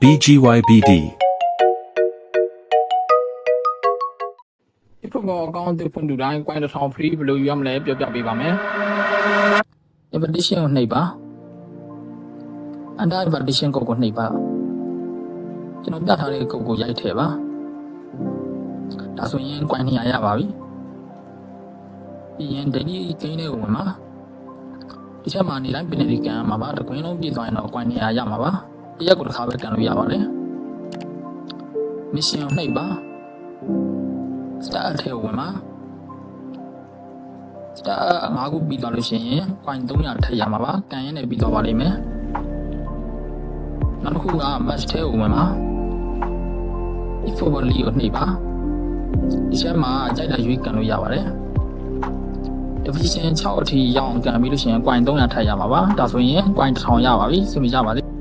BGYBD ဒီ football account တွေဖွင့်တူတိုင်း coin 1000 free ဘယ်လိုယူရမလဲပြောပြပေးပါမယ် invitation ကိုနှိပ်ပါ under invitation ကိုနှိပ်ပါကျွန်တော်ပြထားတဲ့ကိုရိုက်ထည့်ပါဒါဆိုရင် coin 200ရပါပြီပြီးရင် daily gain တွေကိုဝင်ပါဒီချက်မှာနေတိုင်း penalty ကန်မှာပါတကွင်းလုံးပြည့်သွားရင်တော့ coin 200ရမှာပါတရက်ကိုတစ်ခါပဲကန်လို့ရပါတယ် mission ကိုနှိပ်ပါ star ထဲဝင်ပါ star 5ခုပြီးသွားလို့ရှိရင် coin 300ထည့်ရမှာပါကန်ရင်လည်းပြီးသွားပါလိမ့်မယ်နောက်တစ်ခုက match ထဲဝင်ပါ e-football league ကိုနှိပ်ပါဒီချက်မှာကြိုက်တာရွေးကန်လို့ရပါတယ် division 6အထိရအောင်ကန်ပြီးလို့ရှိရင် coin 300ထည့်ရမှာပါဒါဆိုရင် coin 1000ရပါပြီစင်ပြကြပါလိမ့်